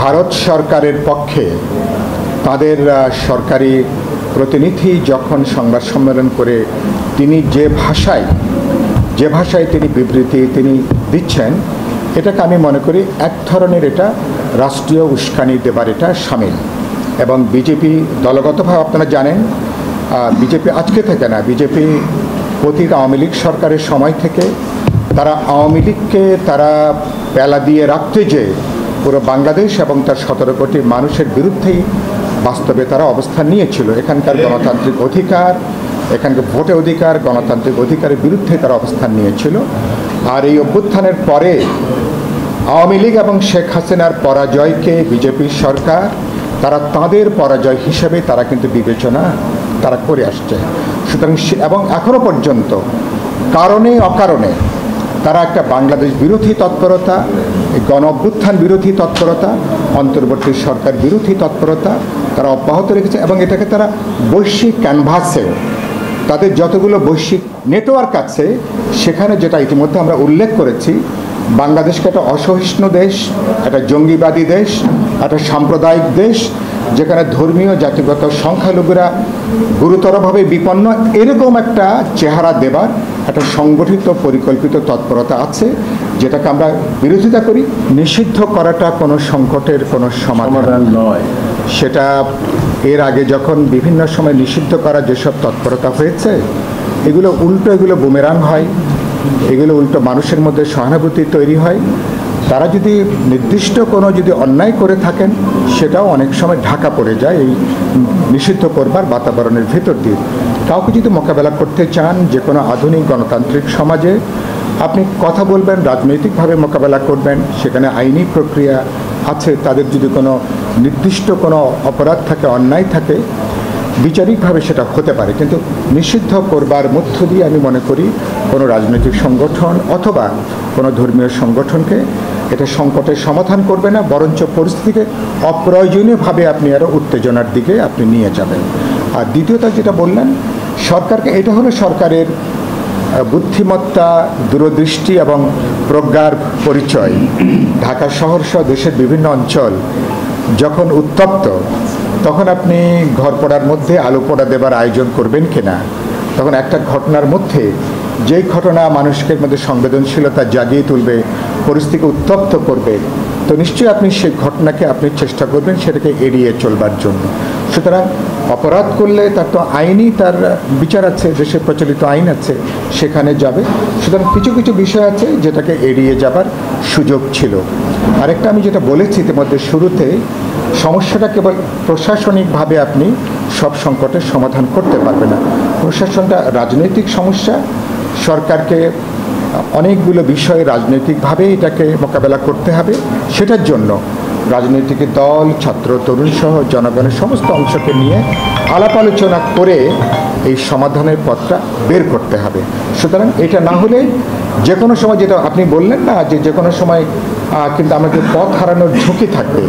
ভারত সরকারের পক্ষে তাদের সরকারি প্রতিনিধি যখন সংবাদ সম্মেলন করে তিনি যে ভাষায় তিনি বিবৃতি তিনি দিচ্ছেন, এটাকে আমি মনে করি এক ধরনের এটা রাষ্ট্রীয় উস্কানি দেবার এটা শামিল। এবং বিজেপি দলগতভাবে আপনারা জানেন, বিজেপি আজকে থেকে না, বিজেপি অতীত আওয়ামী লীগ সরকারের সময় থেকে তারা আওয়ামী লীগকে তারা পেলা দিয়ে রাখতে যে পুরো বাংলাদেশ এবং তার 17 কোটি মানুষের বিরুদ্ধেই বাস্তবে তারা অবস্থান নিয়েছিল। এখানকার গণতান্ত্রিক অধিকার, এখানকার ভোটের অধিকার, গণতান্ত্রিক অধিকারের বিরুদ্ধে তারা অবস্থান নিয়েছিল। আর এই অভ্যুত্থানের পরে আওয়ামী লীগ এবং শেখ হাসিনার পরাজয়কে বিজেপি সরকার তারা তাদের পরাজয় হিসেবে তারা কিন্তু বিবেচনা তারা করে আসছে। সুতরাং এবং এখনও পর্যন্ত কারণে অকারণে তারা একটা বাংলাদেশ বিরোধী তৎপরতা, গণ অভ্যুত্থান বিরোধী তৎপরতা, অন্তর্বর্তী সরকার বিরোধী তৎপরতা তারা অব্যাহত রেখেছে। এবং এটাকে তারা বৈশ্বিক ক্যানভাসে তাদের যতগুলো বৈশ্বিক নেটওয়ার্ক আছে সেখানে, যেটা ইতিমধ্যে আমরা উল্লেখ করেছি, বাংলাদেশকে একটা অসহিষ্ণু দেশ, একটা জঙ্গিবাদী দেশ, একটা সাম্প্রদায়িক দেশ, যেখানে ধর্মীয় জাতিগত সংখ্যালঘুরা গুরুতরভাবে বিপন্ন, এরকম একটা চেহারা দেবার একটা সংগঠিত পরিকল্পিত তৎপরতা আছে, যেটাকে আমরা বিরোধিতা করি। নিষিদ্ধ করাটা কোনো সংকটের কোনো সমাধান নয়। সেটা এর আগে যখন বিভিন্ন সময় নিষিদ্ধ করা যেসব তৎপরতা হয়েছে, এগুলো বুমেরাং হয়, এগুলো উল্টো মানুষের মধ্যে সহানুভূতি তৈরি হয়। তারা যদি নির্দিষ্ট কোনো যদি অন্যায় করে থাকেন, সেটাও অনেক সময় ঢাকা পড়ে যায় এই নিষিদ্ধ করবার বাতাবরণের ভেতর দিয়ে। কাউকে যদি মোকাবেলা করতে চান যে কোনো আধুনিক গণতান্ত্রিক সমাজে, আপনি কথা বলবেন, রাজনৈতিকভাবে মোকাবেলা করবেন, সেখানে আইনি প্রক্রিয়া আছে। তাদের যদি কোনো নির্দিষ্ট কোনো অপরাধ থাকে, অন্যায় থাকে, বিচারিকভাবে সেটা হতে পারে। কিন্তু নিষিদ্ধ করবার মধ্য দিয়ে আমি মনে করি কোনো রাজনৈতিক সংগঠন অথবা কোনো ধর্মীয় সংগঠনকে এটা সংকটের সমাধান করবে না, বরঞ্চ পরিস্থিতিকে অপ্রয়োজনীয়ভাবে আপনি আরও উত্তেজনার দিকে আপনি নিয়ে যাবেন। আর দ্বিতীয়ত যেটা বললেন, সরকারকে, এটা হলো সরকারের বুদ্ধিমত্তা, দূরদৃষ্টি এবং প্রজ্ঞার পরিচয়। ঢাকা শহর সহ দেশের বিভিন্ন অঞ্চল যখন উত্তপ্ত, তখন আপনি ঘর পড়ার মধ্যে আলো পোড়া দেবার আয়োজন করবেন কিনা? তখন একটা ঘটনার মধ্যে, যেই ঘটনা মানুষের মধ্যে সংবেদনশীলতা জাগিয়ে তুলবে, পরিস্থিতিকে উত্তপ্ত করবে, তো নিশ্চয়ই আপনি সেই ঘটনাকে আপনি চেষ্টা করবেন সেটাকে এড়িয়ে চলবার জন্য। সুতরাং অপরাধ করলে তার তো আইনই তার বিচার আছে, দেশে প্রচলিত আইন আছে, সেখানে যাবে। সুতরাং কিছু কিছু বিষয় আছে যেটাকে এড়িয়ে যাবার সুযোগ ছিল। আরেকটা আমি যেটা বলেছি ইতিমধ্যে শুরুতে, সমস্যাটা কেবল প্রশাসনিকভাবে আপনি সব সংকটের সমাধান করতে পারবেন না। প্রশাসনটা রাজনৈতিক সমস্যা, সরকারকে অনেকগুলো বিষয়ে রাজনৈতিকভাবে এটাকে মোকাবেলা করতে হবে। সেটার জন্য রাজনৈতিক দল, ছাত্র, তরুণ সহ জনগণের সমস্ত অংশকে নিয়ে আলাপ আলোচনা করে এই সমাধানের পথটা বের করতে হবে। সুতরাং এটা না হলে যে কোনো সময়, যেটা আপনি বললেন না, যে কোনো সময় কিন্তু আমাদের পথ হারানোর ঝুঁকি থাকবে।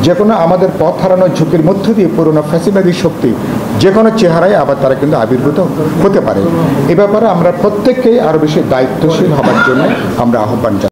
যে কোনো আমাদের পথ হারানোর ঝুঁকির মধ্য দিয়ে পুরনো ফ্যাসিবাদী শক্তি যে কোনো চেহারায় আবার তারা কিন্তু আবির্ভূত হতে পারে। এ ব্যাপারে আমরা প্রত্যেককেই আরও বেশি দায়িত্বশীল হবার জন্য আমরা আহ্বান জানাই।